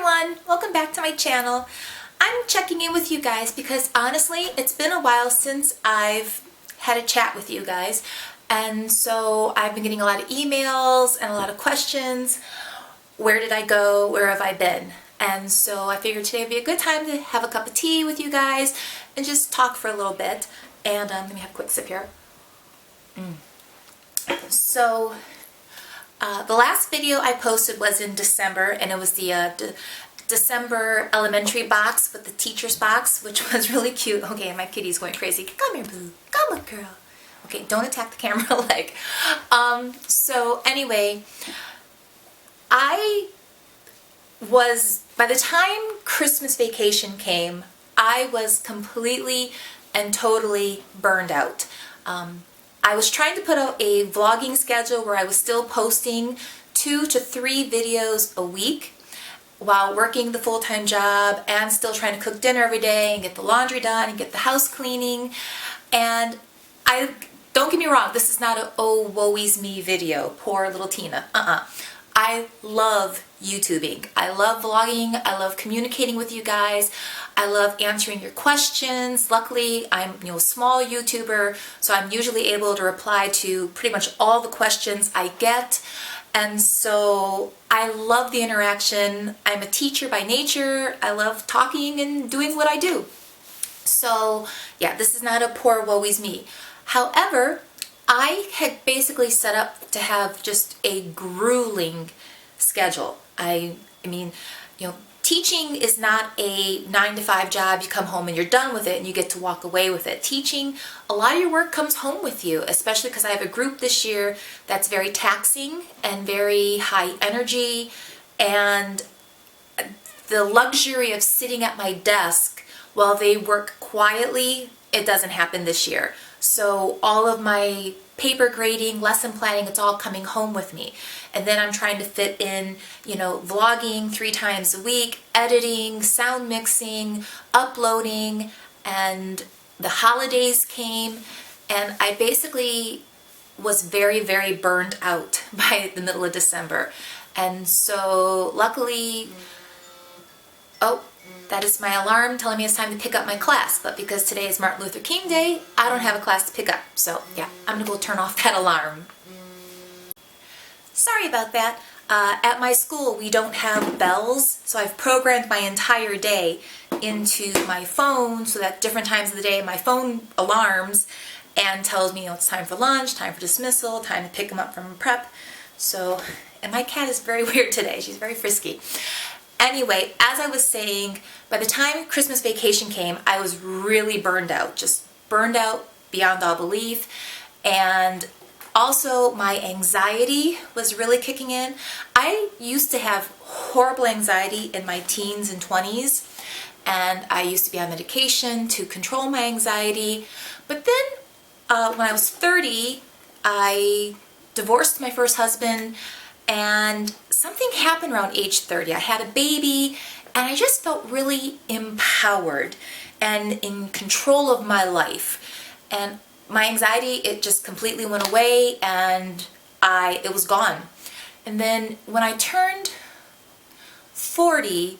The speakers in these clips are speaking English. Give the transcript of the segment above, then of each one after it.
everyone, welcome back to my channel. I'm checking in with you guys because honestly it's been a while since I've had a chat with you guys, and so I've been getting a lot of emails and a lot of questions. Where did I go? Where have I been? And so I figured today would be a good time to have a cup of tea with you guys and just talk for a little bit. And let me have a quick sip here. So the last video I posted was in December, and it was the December elementary box with the teacher's box, which was really cute. Okay, my kitty's going crazy. Come here, boo. Come on, girl. Okay, don't attack the camera leg. So anyway, by the time Christmas vacation came, I was completely and totally burned out. I was trying to put out a vlogging schedule where I was still posting 2 to 3 videos a week while working the full-time job and still trying to cook dinner every day and get the laundry done and get the house cleaning. And don't get me wrong, this is not a oh woe-is me video, poor little Tina. I love YouTubing. I love vlogging. I love communicating with you guys. I love answering your questions. Luckily, I'm a small YouTuber, so I'm usually able to reply to pretty much all the questions I get. And so I love the interaction. I'm a teacher by nature. I love talking and doing what I do. So yeah, this is not a poor woe-is me. However, I had basically set up to have just a grueling schedule. I mean, teaching is not a 9-to-5 job. You come home and you're done with it and you get to walk away with it. Teaching, a lot of your work comes home with you, especially because I have a group this year that's very taxing and very high energy, and the luxury of sitting at my desk while they work quietly, it doesn't happen this year. So all of my paper grading, lesson planning, it's all coming home with me. And then I'm trying to fit in, vlogging 3 times a week, editing, sound mixing, uploading, and the holidays came, and I basically was very, very burned out by the middle of December. And so luckily, oh, that is my alarm telling me it's time to pick up my class. But because today is Martin Luther King Day, I don't have a class to pick up. So yeah, I'm gonna go turn off that alarm. Sorry about that. At my school, we don't have bells, so I've programmed my entire day into my phone so that different times of the day my phone alarms and tells me, it's time for lunch, time for dismissal, time to pick them up from prep. So, and my cat is very weird today. She's very frisky. Anyway, as I was saying, by the time Christmas vacation came, I was really burned out, just burned out beyond all belief. And also my anxiety was really kicking in. I used to have horrible anxiety in my teens and 20s, and I used to be on medication to control my anxiety. But then when I was 30, I divorced my first husband, and something happened around age 30. I had a baby, and I just felt really empowered and in control of my life. And my anxiety, it just completely went away, and it was gone. And then when I turned 40,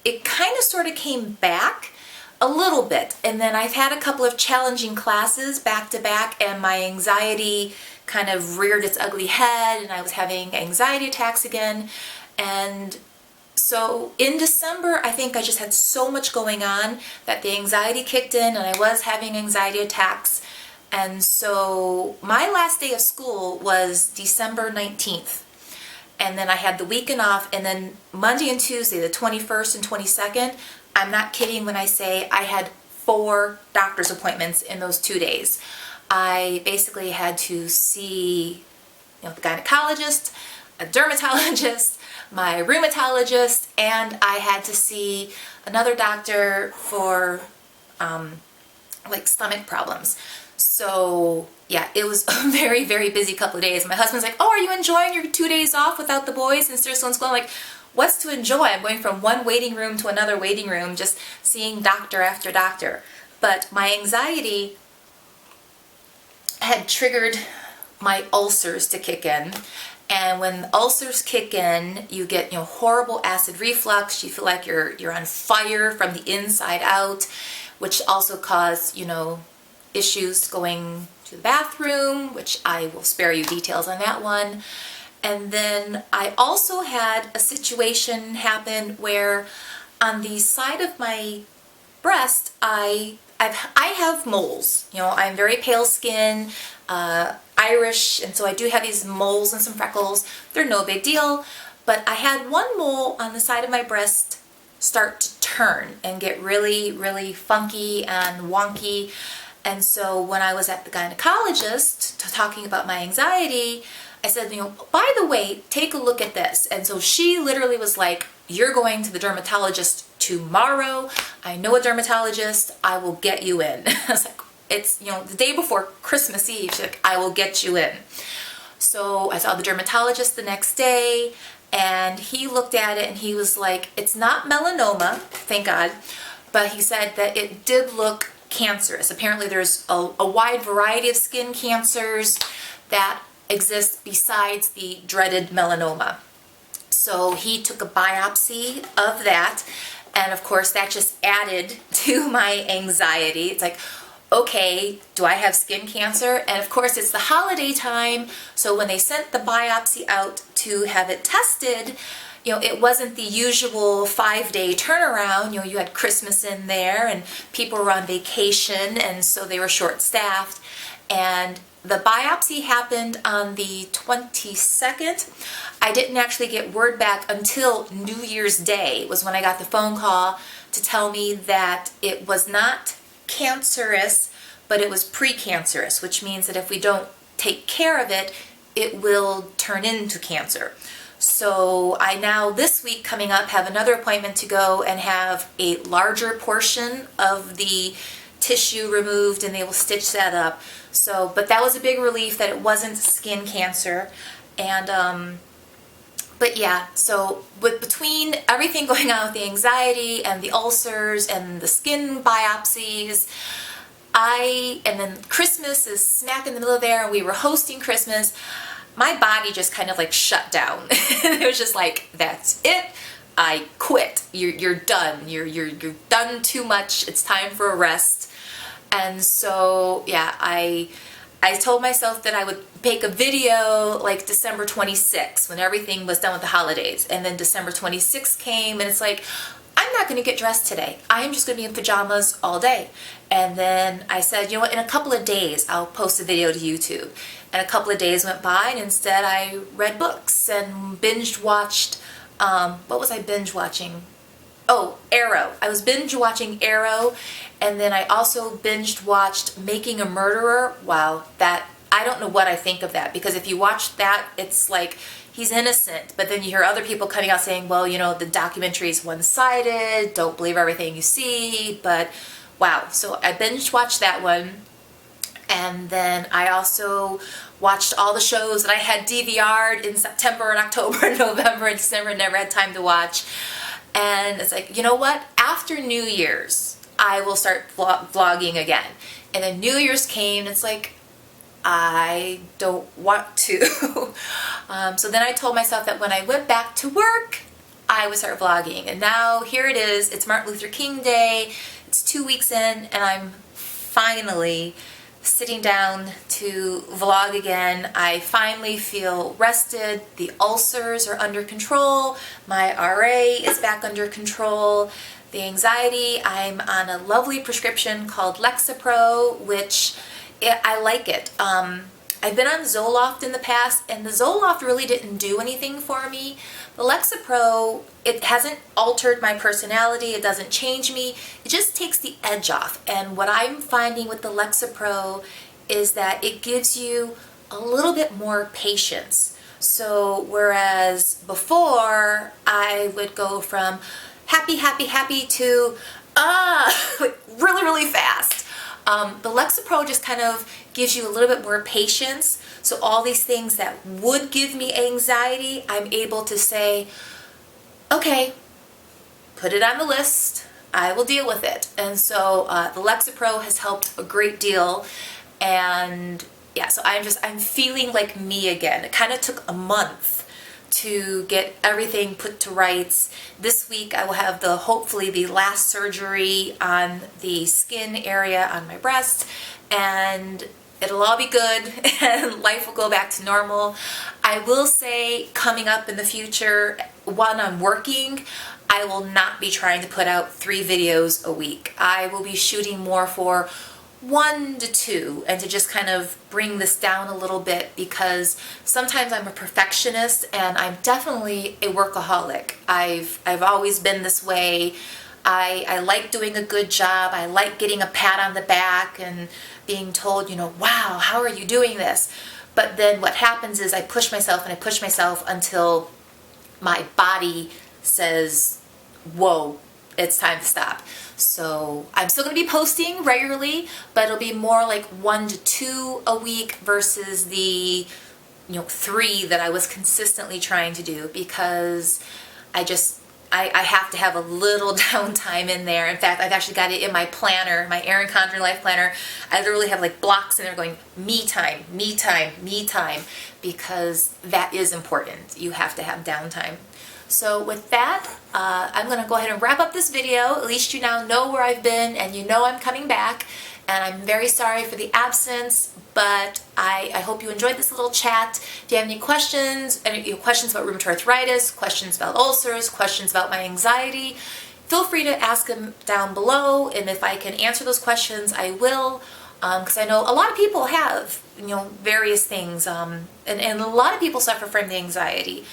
it kind of sort of came back a little bit. And then I've had a couple of challenging classes back to back, and my anxiety kind of reared its ugly head, and I was having anxiety attacks again. And so in December, I think I just had so much going on that the anxiety kicked in, and I was having anxiety attacks. And so my last day of school was December 19th. And then I had the weekend off, and then Monday and Tuesday, the 21st and 22nd, I'm not kidding when I say I had 4 doctor's appointments in those 2 days. I basically had to see the gynecologist, a dermatologist, my rheumatologist, and I had to see another doctor for like stomach problems. So yeah, it was a very, very busy couple of days. My husband's like, oh, are you enjoying your 2 days off without the boys since they're still in school? I'm like, what's to enjoy? I'm going from one waiting room to another waiting room, just seeing doctor after doctor. But my anxiety had triggered my ulcers to kick in, And when ulcers kick in, you get, horrible acid reflux. You feel like you're on fire from the inside out, which also cause, issues going to the bathroom, which I will spare you details on that one. And then I also had a situation happen where on the side of my breast, I have moles. I'm very pale skin, Irish, and so I do have these moles and some freckles. They're no big deal, but I had one mole on the side of my breast start to turn and get really, really funky and wonky. And so when I was at the gynecologist talking about my anxiety, I said, by the way, take a look at this. And so she literally was like, you're going to the dermatologist tomorrow. I know a dermatologist. I will get you in. I was like, it's, the day before Christmas Eve. She's like, I will get you in. So I saw the dermatologist the next day, and he looked at it and he was like, it's not melanoma, thank God, but he said that it did look cancerous. Apparently there's a wide variety of skin cancers that exist besides the dreaded melanoma. So he took a biopsy of that, and of course that just added to my anxiety. It's like, okay, do I have skin cancer? And of course it's the holiday time, so when they sent the biopsy out to have it tested, it wasn't the usual 5-day turnaround. You had Christmas in there and people were on vacation, and so they were short-staffed. And the biopsy happened on the 22nd. I didn't actually get word back until New Year's Day was when I got the phone call to tell me that it was not cancerous, but it was precancerous, which means that if we don't take care of it, it will turn into cancer. So I now, this week coming up, have another appointment to go and have a larger portion of the tissue removed, and they will stitch that up. So, but that was a big relief that it wasn't skin cancer. And but yeah, so between everything going on with the anxiety and the ulcers and the skin biopsies, and then Christmas is smack in the middle of there, and we were hosting Christmas, my body just kind of like shut down. It was just like, that's it. I quit. You're done. You're done too much. It's time for a rest. And so yeah, I told myself that I would make a video like December 26th when everything was done with the holidays. And then December 26th came, and it's like, I'm not going to get dressed today. I am just going to be in pajamas all day. And then I said, in a couple of days I'll post a video to YouTube. And a couple of days went by, and instead I read books and binge watched, what was I binge watching? Oh, Arrow. I was binge watching Arrow, and then I also binged watched Making a Murderer. Wow, that, I don't know what I think of that, because if you watch that, it's like, he's innocent, but then you hear other people coming out saying, well, the documentary is one-sided, don't believe everything you see, but wow. So I binge watched that one, and then I also watched all the shows that I had DVR'd in September and October and November and December and never had time to watch. And it's like, you know what? After New Year's, I will start vlogging again. And then New Year's came, and it's like, I don't want to. So then I told myself that when I went back to work, I would start vlogging. And now here it is. It's Martin Luther King Day. It's 2 weeks in, and I'm finally sitting down to vlog again. I finally feel rested. The ulcers are under control. My RA is back under control. The anxiety, I'm on a lovely prescription called Lexapro, which I like it. I've been on Zoloft in the past, and the Zoloft really didn't do anything for me. The Lexapro, it hasn't altered my personality, it doesn't change me, it just takes the edge off. And what I'm finding with the Lexapro is that it gives you a little bit more patience. So whereas before I would go from happy, happy, happy to like really, really fast. The Lexapro just kind of gives you a little bit more patience. So all these things that would give me anxiety, I'm able to say, okay, put it on the list, I will deal with it. And so the Lexapro has helped a great deal. And yeah, so I'm feeling like me again. It kind of took a month to get everything put to rights. This week I will have hopefully the last surgery on the skin area on my breast, and it'll all be good and life will go back to normal. I will say, coming up in the future, when I'm working, I will not be trying to put out 3 videos a week. I will be shooting more for 1 to 2, and to just kind of bring this down a little bit, because sometimes I'm a perfectionist and I'm definitely a workaholic. I've always been this way. I like doing a good job. I like getting a pat on the back and being told, wow, how are you doing this? But then what happens is I push myself and I push myself until my body says, whoa, it's time to stop. So I'm still going to be posting regularly, but it'll be more like 1 to 2 a week versus the 3 that I was consistently trying to do, because I have to have a little downtime in there. In fact, I've actually got it in my planner, my Erin Condren Life Planner. I literally have like blocks in there going, me time, me time, me time, because that is important. You have to have downtime. So with that, I'm going to go ahead and wrap up this video. At least you now know where I've been, and you know I'm coming back. And I'm very sorry for the absence, but I hope you enjoyed this little chat. If you have any questions about rheumatoid arthritis, questions about ulcers, questions about my anxiety, feel free to ask them down below, and if I can answer those questions, I will. Because I know a lot of people have, various things, and a lot of people suffer from the anxiety.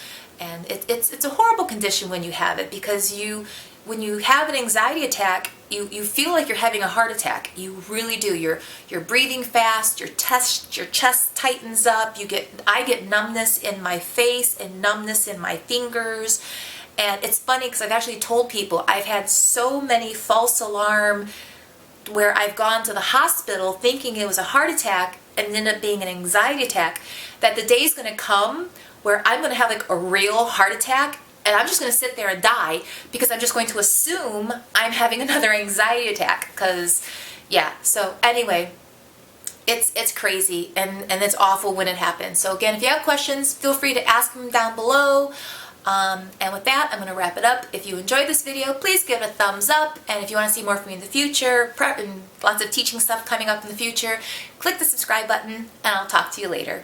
And it's a horrible condition when you have it, because when you have an anxiety attack, you feel like you're having a heart attack. You really do. You're breathing fast, your chest tightens up, I get numbness in my face and numbness in my fingers. And it's funny because I've actually told people I've had so many false alarm where I've gone to the hospital thinking it was a heart attack and ended up being an anxiety attack, that the day's going to come where I'm going to have like a real heart attack, and I'm just going to sit there and die because I'm just going to assume I'm having another anxiety attack. Because, yeah, so anyway, it's crazy, and it's awful when it happens. So again, if you have questions, feel free to ask them down below. And with that, I'm going to wrap it up. If you enjoyed this video, please give it a thumbs up. And if you want to see more from me in the future, and lots of teaching stuff coming up in the future, click the subscribe button, and I'll talk to you later.